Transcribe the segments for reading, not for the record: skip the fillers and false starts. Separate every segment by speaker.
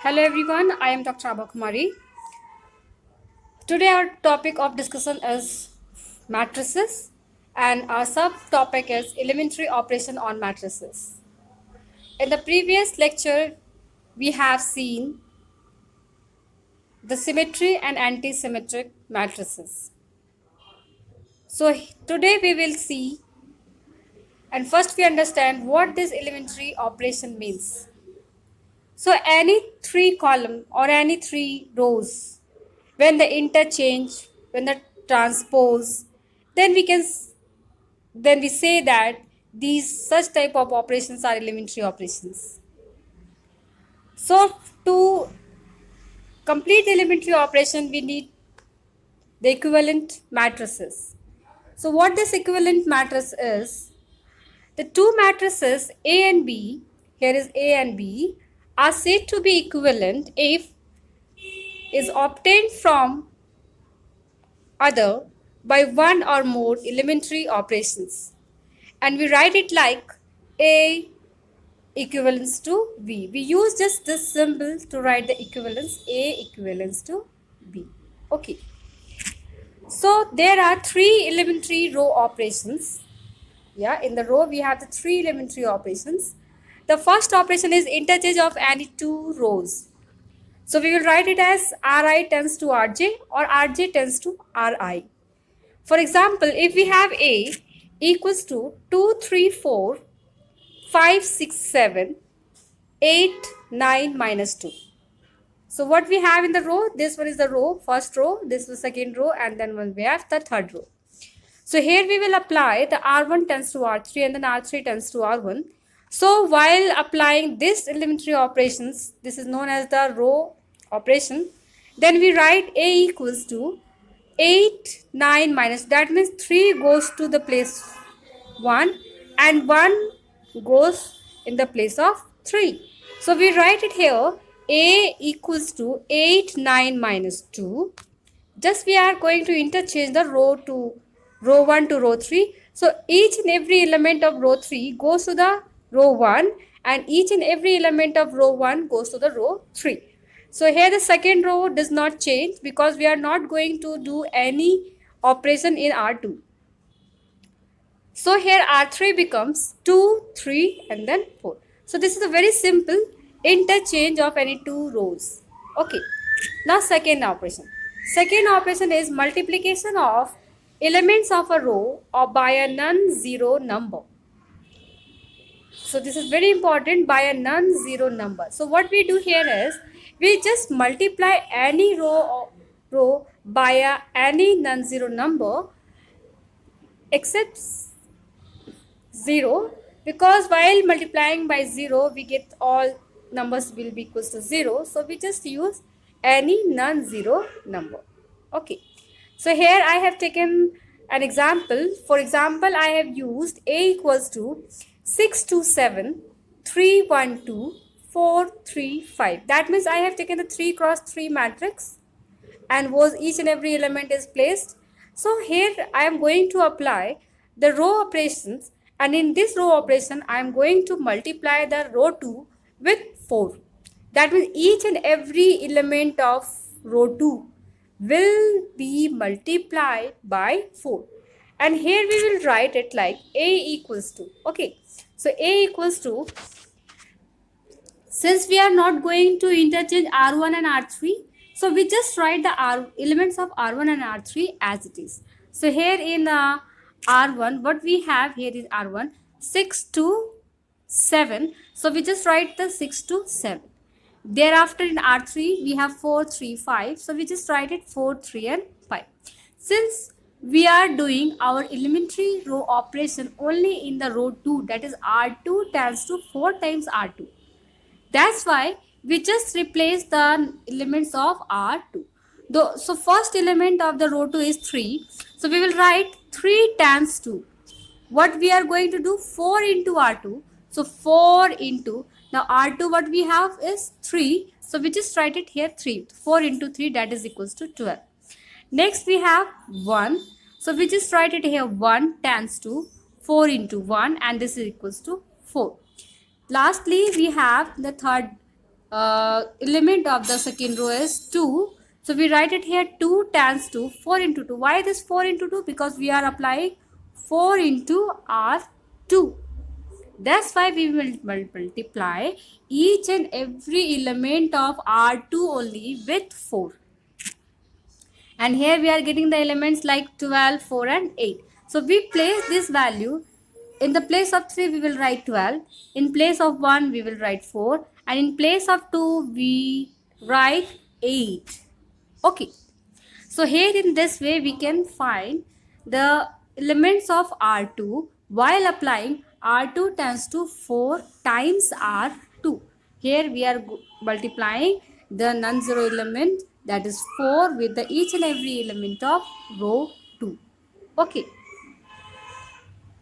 Speaker 1: Hello everyone, I am Dr. Abha Kumari. Today our topic of discussion is matrices and our subtopic is elementary operation on matrices. In the previous lecture, we have seen the symmetry and anti-symmetric matrices. So today we will see and first we understand what this elementary operation means. So any three column or any three rows, when the interchange, when the transpose, then then we say that these such type of operations are elementary operations. So to complete the elementary operation, we need the equivalent matrices. So what this equivalent matrix is, the two matrices A and B, here is A and B, are said to be equivalent if is obtained from other by one or more elementary operations. And we write it like A equivalence to B. We use just this symbol to write the equivalence A equivalence to B. Okay. So there are three elementary row operations. Yeah, in the row we have the three elementary operations. The first operation is interchange of any two rows. So we will write it as Ri tends to Rj or Rj tends to Ri. For example, if we have A equals to 2, 3, 4, 5, 6, 7, 8, 9 minus 2. So what we have in the row, this one is the row, first row, this is the second row, and then one we have the third row. So here we will apply the R1 tends to R3 and then R3 tends to R1. So while applying this elementary operations, this is known as the row operation, then we write A equals to 8, 9 minus, that means 3 goes to the place 1 and 1 goes in the place of 3. So we write it here A equals to 8, 9 minus 2. Just we are going to interchange the row 1 to row 3. So each and every element of row 3 goes to the row 1 and each and every element of row 1 goes to the row 3. So here the second row does not change because we are not going to do any operation in R2. So here R3 becomes 2, 3 and then 4. So this is a very simple interchange of any two rows. Okay. Now second operation. Second operation is multiplication of elements of a row or by a non-zero number. So this is very important, by a non-zero number. So what we do here is we just multiply any row by any non-zero number except 0, because while multiplying by 0 we get all numbers will be equals to 0. So we just use any non-zero number. Okay. So here I have taken an example. For example, I have used A equals to 6, 2, 7, 3, 1, 2, 4, 3, 5. That means I have taken the 3 cross 3 matrix and was each and every element is placed. So here I am going to apply the row operations, and in this row operation I am going to multiply the row 2 with 4. That means each and every element of row 2 will be multiplied by 4. And here we will write it like A equals to, okay. So A equals to, since we are not going to interchange R1 and R3, so we just write the elements of R1 and R3 as it is. So here in R1, what we have here is R1, 6 to 7. So we just write the 6 to 7. Thereafter in R3, we have 4, 3, 5. So we just write it 4, 3 and 5. Since we are doing our elementary row operation only in the row 2, that is R2 tends to 4 times R2. That's why we just replace the elements of R2. So first element of the row 2 is 3. So we will write 3 times 2. What we are going to do? 4 into R2. So 4 into, now R2 what we have is 3. So we just write it here 3. 4 into 3, that is equals to 12. Next we have 1. So we just write it here 1 times 2. 4 into 1 and this is equals to 4. Lastly, we have the third element of the second row is 2. So we write it here 2 times 2, 4 into 2. Why this 4 into 2? Because we are applying 4 into R2. That's why we will multiply each and every element of R2 only with 4. And here we are getting the elements like 12, 4 and 8. So we place this value. In the place of 3 we will write 12. In place of 1 we will write 4. And in place of 2 we write 8. Okay. So here in this way we can find the elements of R2 while applying R2 tends to 4 times R2. Here we are multiplying the non-zero element, that is 4, with the each and every element of row 2. Okay.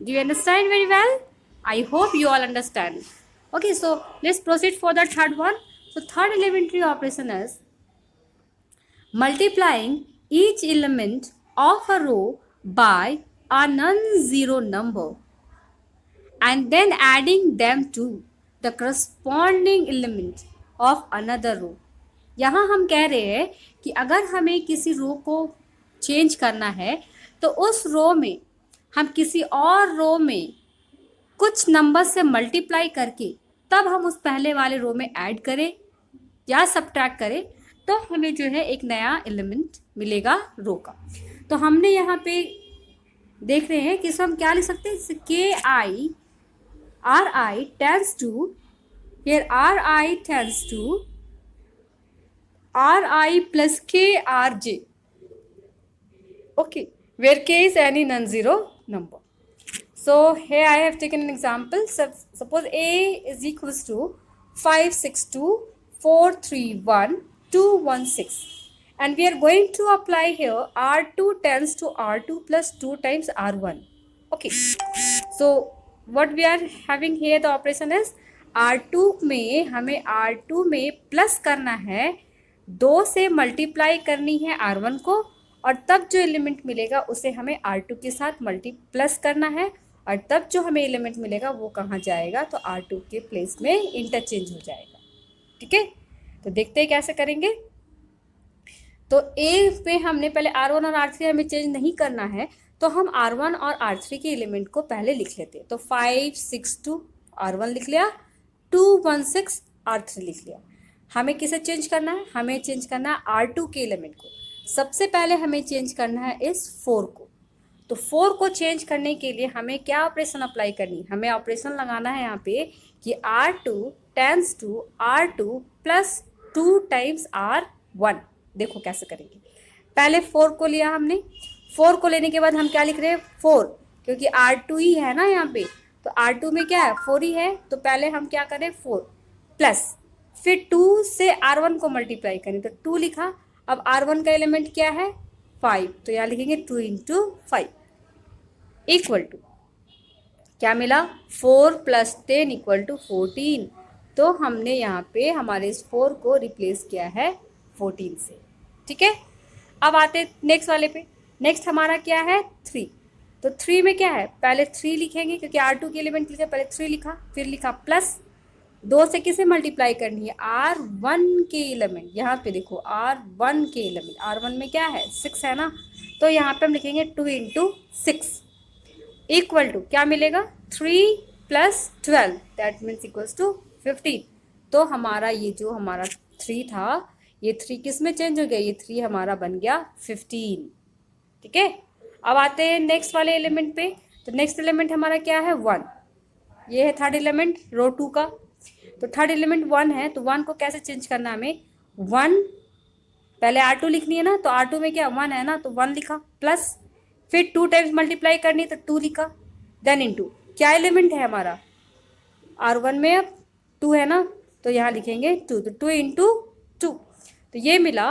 Speaker 1: Do you understand very well? I hope you all understand. Okay, so let's proceed for the third one. So third elementary operation is multiplying each element of a row by a non-zero number and then adding them to the corresponding element of another row. यहाँ हम कह रहे हैं कि अगर हमें किसी रो को चेंज करना है तो उस रो में हम किसी और रो में कुछ नंबर से मल्टीप्लाई करके तब हम उस पहले वाले रो में ऐड करें या सब्ट्रैक्ट करें तो हमें जो है एक नया एलिमेंट मिलेगा रो का. तो हमने यहाँ पे देख रहे हैं कि इसको हम क्या लिख सकते हैं, K I R I tense two, here R I tense two R I plus K R J. Okay, where k is any non-zero number. So here I have taken an example. Suppose a is equals to 562 431 216, and we are going to apply here R2 tends to R2 plus 2 times R1. Okay, so what we are having here, the operation is R2 में हमें R2 में plus करना है, 2 से multiply करनी है R1 को, और तब जो एलिमेंट मिलेगा उसे हमें R2 के साथ प्लस करना है, और तब जो हमें एलिमेंट मिलेगा वो कहाँ जाएगा, तो R2 के प्लेस में इंटरचेंज हो जाएगा. ठीक है, तो देखते हैं कैसे करेंगे. तो ए पे हमने पहले R1 और R3 हमें चेंज नहीं करना है, तो हम R1 और R3 के एलिमेंट को पहले लिख लेते हैं. तो 562 R1 लिख लिया, 216 R3 लिख लिया. हमें किसे चेंज करना है, हमें चेंज करना है R2 के एलिमेंट को. सबसे पहले हमें चेंज करना है इस 4 को. तो 4 को चेंज करने के लिए हमें क्या ऑपरेशन अप्लाई करनी है, हमें ऑपरेशन लगाना है यहाँ पे कि R2 tends to R2 plus 2 times R1. देखो कैसे करेंगे. पहले 4 को लिया हमने, 4 को लेने के बाद हम क्या लिख रहे हैं, 4, क्योंकि R2 ही है ना यहाँ पे, तो R2 में क्या है, 4 ही है. तो पहले हम क्या करें, 4 प्लस, फिर 2 से R1 को मल्टीप्लाई करें, तो 2 लिखा. अब R1 का एलिमेंट क्या है, 5, तो यहाँ लिखेंगे 2 इंटू 5 इक्वल टू क्या मिला, 4 प्लस 10 इक्वल टू 14. तो हमने यहाँ पे हमारे इस 4 को रिप्लेस किया है 14 से. ठीक है, अब आते नेक्स्ट वाले पे. नेक्स्ट हमारा क्या है, 3. तो 3 में क्या है, पहले 3 लिखेंगे क्योंकि R2 के एलिमेंट लिखे, पहले 3 लिखा, फिर लिखा प्लस, 2 से किसे मल्टीप्लाई करनी है, R1 के एलिमेंट. यहाँ पे देखो R1 के एलिमेंट, R1 में क्या है, 6 है ना, तो यहाँ पे हम लिखेंगे 2 इंटू 6 इक्वल टू क्या मिलेगा, 3 plus 12 that means equals to 15. तो हमारा ये जो हमारा 3 था, ये 3 किस में चेंज हो गया, ये 3 हमारा बन गया 15. ठीक है, अब आते हैं नेक्स्ट वाले एलिमेंट पे. तो नेक्स्ट एलिमेंट हमारा क्या है, 1. ये है थर्ड एलिमेंट रो 2 का. तो थर्ड एलिमेंट 1 है, तो 1 को कैसे चेंज करना है हमें, 1 पहले R2 लिखनी है ना, तो R2 में क्या 1 है ना, तो 1 लिखा प्लस, फिर 2 टाइम्स मल्टीप्लाई करनी है तो 2 लिखा, देन इनटू क्या एलिमेंट है हमारा, R1 में अब 2 है ना, तो यहाँ लिखेंगे 2, तो 2 इंटू 2, तो ये मिला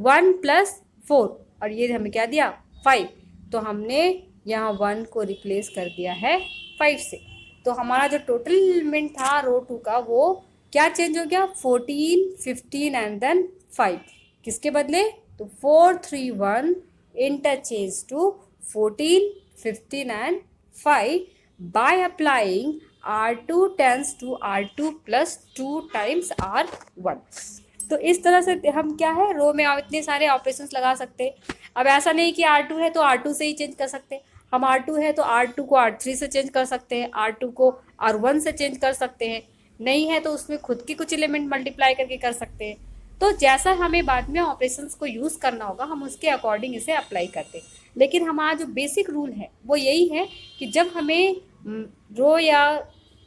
Speaker 1: 1 प्लस 4, और ये हमें क्या दिया 5. तो हमने यहाँ 1 को रिप्लेस कर दिया है 5 से. तो हमारा जो टोटल एलिमेंट था रो 2 का वो क्या चेंज हो गया, 14, 15 एंड देन 5. किसके बदले, तो 4, 3, 1 interchange to 14, 15 and 5 by applying R2 tends to R2 plus 2 times R1। तो इस तरह से हम क्या है, रो में इतने सारे ऑपरेशंस लगा सकते हैं। अब ऐसा नहीं कि R2 है तो R2 से ही चेंज कर सकते हैं, हम R2 है तो R2 को R3 से चेंज कर सकते हैं, R2 को R1 से चेंज कर सकते हैं, नहीं है तो उसमें खुद की कुछ एलिमेंट मल्टीप्लाई करके कर सकते हैं। तो जैसा हमें बाद में ऑपरेशंस को यूज़ करना होगा हम उसके अकॉर्डिंग इसे अप्लाई करते हैं। लेकिन हमारा जो बेसिक रूल है वो यही है कि जब हमें रो या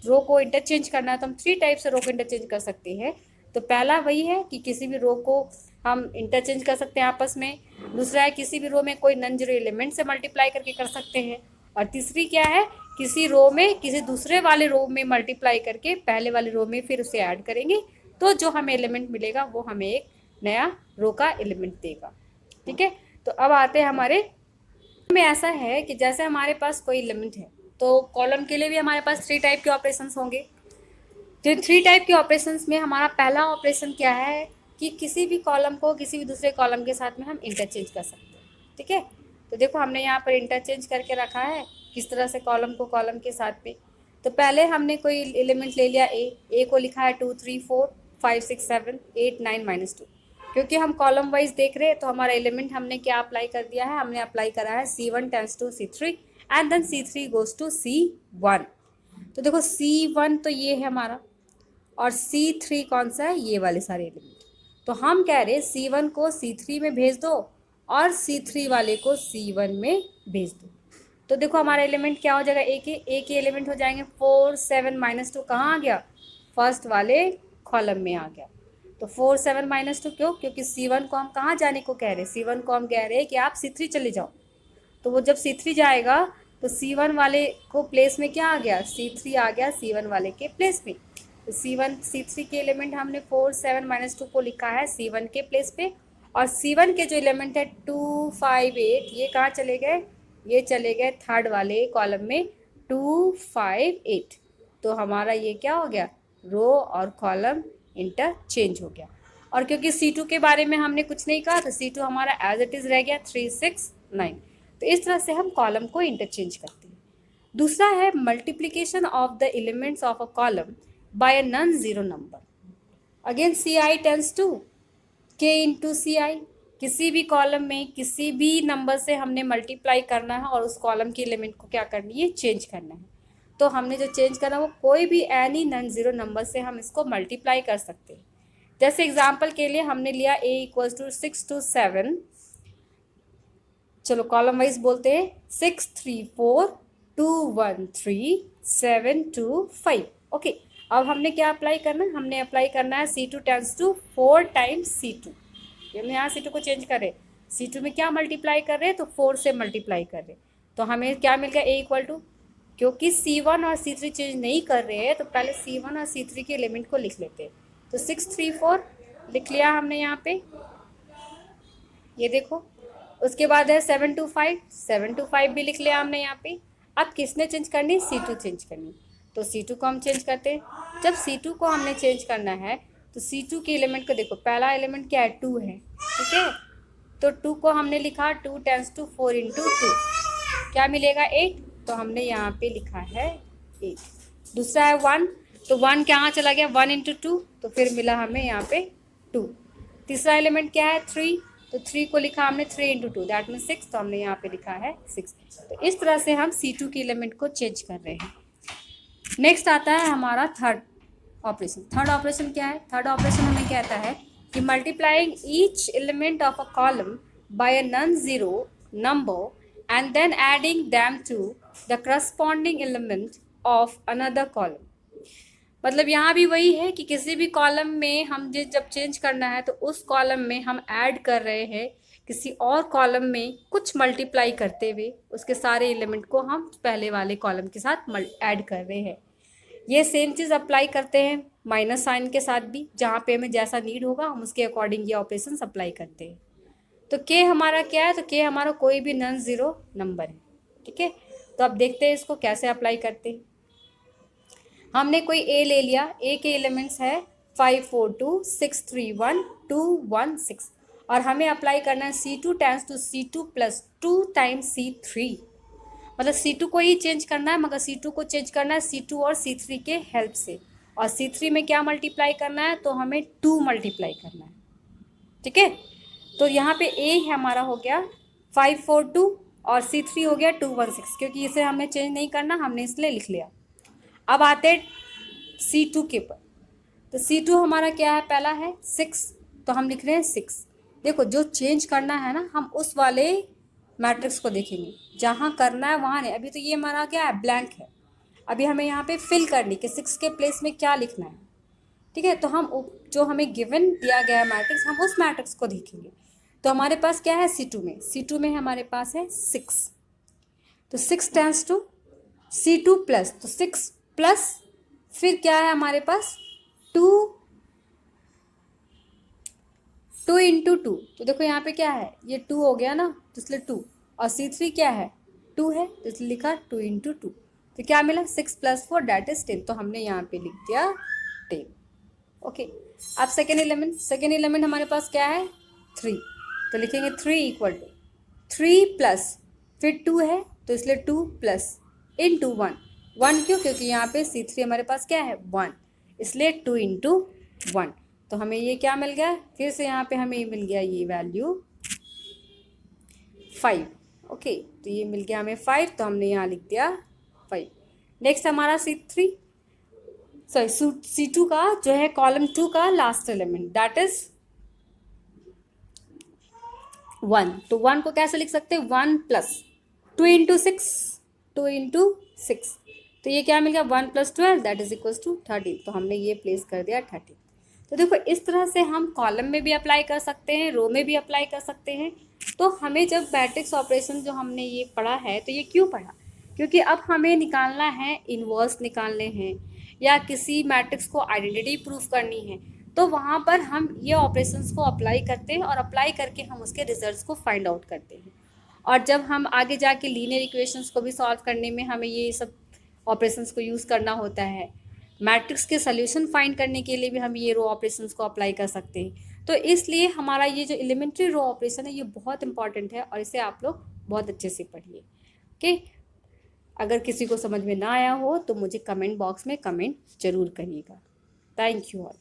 Speaker 1: रो को इंटरचेंज करना है तो हम 3 टाइप से रो को इंटरचेंज कर सकते हैं। तो पहला वही है कि किसी भी रो को हम इंटरचेंज कर सकते हैं आपस में। दूसरा है किसी भी रो में कोई नॉन जीरो एलिमेंट से मल्टीप्लाई करके कर सकते हैं। और तीसरी क्या है, किसी रो में किसी दूसरे वाले रो में मल्टीप्लाई करके पहले वाले रो में फिर उसे ऐड करेंगे, तो जो हमें एलिमेंट मिलेगा वो हमें एक नया रो का एलिमेंट देगा। ठीक है, तो अब आते हैं हमारे में ऐसा है कि जैसे हमारे पास कोई एलिमेंट है तो कॉलम के लिए भी हमारे पास 3 टाइप के ऑपरेशंस होंगे। तो 3 टाइप के ऑपरेशंस में हमारा पहला ऑपरेशन क्या है कि किसी भी कॉलम को किसी भी दूसरे कॉलम के साथ में हम इंटरचेंज कर सकते हैं। ठीक है, तो देखो हमने यहाँ पर इंटरचेंज करके रखा है किस तरह से कॉलम को कॉलम के साथ में। तो पहले हमने कोई एलिमेंट ले लिया ए को लिखा है 2 3 4 5 6 7 8 9 -2। क्योंकि हम कॉलम वाइज देख रहे हैं तो हमारा एलिमेंट हमने क्या अप्लाई कर दिया है, हमने अप्लाई करा है C1 tends to C3 and then C3 goes to C1। तो देखो C1 तो ये है हमारा और C3 कौन सा है, ये वाले सारे एलिमेंट। तो हम कह रहे C1 को C3 में भेज दो और C3 वाले को C1 में भेज दो। तो देखो हमारा एलिमेंट क्या हो जाएगा, एक ही एलिमेंट हो जाएंगे। 4 7 -2 कहाँ आ गया, फर्स्ट वाले कॉलम में आ गया। तो 4 7 -2 क्यों, क्योंकि C1 को हम कहाँ जाने को कह रहे हैं, C1 को हम कह रहे हैं कि आप C3 चले जाओ। तो वो जब C3 जाएगा तो C1 वाले को प्लेस में क्या आ गया, C3 आ गया C1 वाले के प्लेस में। तो C3 के एलिमेंट हमने 4 7 -2 को लिखा है C1 के प्लेस पे। और C1 के जो एलिमेंट है 2 5 8 ये कहाँ चले गए, ये चले गए थर्ड वाले कॉलम में 2 5 8। तो हमारा ये क्या हो गया, रो और कॉलम इंटरचेंज हो गया। और क्योंकि C2 के बारे में हमने कुछ नहीं कहा तो C2 हमारा एज इट इज़ रह गया 3 6 9। तो इस तरह से हम कॉलम को इंटरचेंज करते हैं। दूसरा है multiplication of the elements of a column by a non zero number. Again Ci tends to K into Ci। किसी भी कॉलम में किसी भी नंबर से हमने मल्टीप्लाई करना है और उस कॉलम के एलिमेंट को क्या करनी है, चेंज करना है। तो हमने जो चेंज करना है वो कोई भी एनी नॉन जीरो नंबर से हम इसको मल्टीप्लाई कर सकते हैं। जैसे एग्जाम्पल के लिए हमने लिया a इक्वल्स टू 6 to 7। चलो कॉलम वाइज बोलते हैं, 6 3 4 2 1 3 7 2 5। ओके, अब हमने क्या अप्लाई करना है, हमने अप्लाई करना है C2 tense to 4 times C2। हमने यहाँ C2 को चेंज कर रहे, C2 में क्या मल्टीप्लाई कर रहे हैं तो 4 से मल्टीप्लाई कर रहे। तो हमें क्या मिल गया, a इक्वल टू, क्योंकि C1 और C3 चेंज नहीं कर रहे हैं तो पहले C1 और C3 के एलिमेंट को लिख लेते हैं। तो 6 3 4 लिख लिया हमने यहाँ पे, ये देखो। उसके बाद है 7 2 5, 7 2 5 भी लिख लिया हमने यहाँ पे। अब किसने चेंज करनी, C2 चेंज करनी। तो C2 को हम चेंज करते हैं। जब C2 को हमने चेंज करना है तो C2 के एलिमेंट को देखो, पहला एलिमेंट क्या है, 2 है। ठीक है, तो 2 को हमने लिखा 2 टेंस टू 4 इंटू 2, क्या मिलेगा 8। तो हमने यहाँ पे लिखा है 8। दूसरा है 1, तो 1 कहाँ चला गया, 1 इंटू 2, तो फिर मिला हमें यहाँ पे 2। तीसरा एलिमेंट क्या है 3, तो 3 को लिखा हमने 3 इंटू 2 दैट मीन 6, तो हमने यहाँ पे लिखा है 6। तो इस तरह से हम C2 के एलिमेंट को चेंज कर रहे हैं। नेक्स्ट आता है हमारा थर्ड ऑपरेशन। थर्ड ऑपरेशन क्या है, थर्ड ऑपरेशन हमें कहता है कि multiplying each element of a column by a non zero number and then adding them to the corresponding element of another column. मतलब यहाँ भी वही है कि किसी भी कॉलम में हम जब चेंज करना है तो उस कॉलम में हम ऐड कर रहे हैं किसी और कॉलम में कुछ मल्टीप्लाई करते हुए उसके सारे एलिमेंट को हम पहले वाले कॉलम के साथ ऐड कर रहे हैं। ये सेम चीज़ अप्लाई करते हैं माइनस साइन के साथ भी, जहाँ पे हमें जैसा नीड होगा हम उसके अकॉर्डिंग ये ऑपरेशन अप्लाई करते हैं। तो के हमारा क्या है, तो के हमारा कोई भी नॉन ज़ीरो नंबर है। ठीक है, तो अब देखते हैं इसको कैसे अप्लाई करते हैं। हमने कोई ए ले लिया, ए के एलिमेंट्स है 5 4 2 6 3 1 2 1 6 और हमें अप्लाई करना है C2 tense to C2 plus 2 times C3। मतलब C2 को ही चेंज करना है, मगर C2 को चेंज करना है C2 और C3 के हेल्प से, और C3 में क्या मल्टीप्लाई करना है, तो हमें 2 मल्टीप्लाई करना है। ठीक है, तो यहाँ पे A हमारा हो गया 542 और C3 हो गया 216, क्योंकि इसे हमें चेंज नहीं करना, हमने इसलिए लिख लिया। अब आते हैं C2 के पर। तो C2 हमारा क्या है, पहला है 6, तो हम लिख रहे हैं 6। देखो जो चेंज करना है ना, हम उस वाले मैट्रिक्स को देखेंगे जहाँ करना है वहाँ नहीं। अभी तो ये हमारा क्या है, ब्लैंक है। अभी हमें यहाँ पे फिल करनी कि 6 के प्लेस में क्या लिखना है। ठीक है, तो हम जो हमें गिवन दिया गया है मैट्रिक्स, हम उस मैट्रिक्स को देखेंगे। तो हमारे पास क्या है C2 में हमारे पास है 6, तो 6 टेंस टू C2 प्लस, तो 6 प्लस फिर क्या है हमारे पास 2 इंटू 2। तो देखो यहाँ पे क्या है, ये 2 हो गया ना, तो इसलिए 2, और C3 क्या है 2 है, तो इसलिए लिखा 2 इंटू 2। तो क्या मिला 6 प्लस 4 डेट इज 10, तो हमने यहाँ पे लिख दिया 10। ओके, अब सेकेंड एलिमेंट हमारे पास क्या है 3, तो लिखेंगे 3 इक्वल टू 3 प्लस फिर 2 है, तो इसलिए 2 प्लस इंटू 1। 1 क्यों, क्योंकि यहाँ पे C3 हमारे पास क्या है 1, इसलिए 2 इंटू 1। तो हमें ये क्या मिल गया, फिर से यहाँ पे हमें मिल गया ये वैल्यू 5। ओके, तो ये मिल गया हमें 5, तो हमने यहाँ लिख दिया 5। नेक्स्ट हमारा C2 का जो है कॉलम 2 का लास्ट एलिमेंट, दैट इज 1। तो 1 को कैसे लिख सकते हैं, 1 प्लस 2 इंटू 6, 2 इंटू 6, तो ये क्या मिल गया 1 plus 12 that is equal to 13। तो हमने ये प्लेस कर दिया 13। तो देखो इस तरह से हम कॉलम में भी अप्लाई कर सकते हैं, रो में भी अप्लाई कर सकते हैं। तो हमें जब मैट्रिक्स ऑपरेशन जो हमने ये पढ़ा है, तो ये क्यों पढ़ा, क्योंकि अब हमें निकालना है, इन्वर्स निकालने हैं, या किसी मैट्रिक्स को आइडेंटिटी प्रूफ करनी है, तो वहाँ पर हम ये ऑपरेशंस को अप्लाई करते हैं, और अप्लाई करके हम उसके रिजल्ट्स को फाइंड आउट करते हैं। और जब हम आगे जाके लीनियर इक्वेशंस को भी सॉल्व करने में हमें ये सब ऑपरेशंस को यूज़ करना होता है। मैट्रिक्स के सॉल्यूशन फाइंड करने के लिए भी हम ये रो ऑपरेशंस को अप्लाई कर सकते हैं। तो इसलिए हमारा ये जो एलिमेंट्री रो ऑपरेशन है, ये बहुत इंपॉर्टेंट है, और इसे आप लोग बहुत अच्छे से पढ़िए। ओके, अगर किसी को समझ में ना आया हो तो मुझे कमेंट बॉक्स में कमेंट जरूर करिएगा। Thank you all.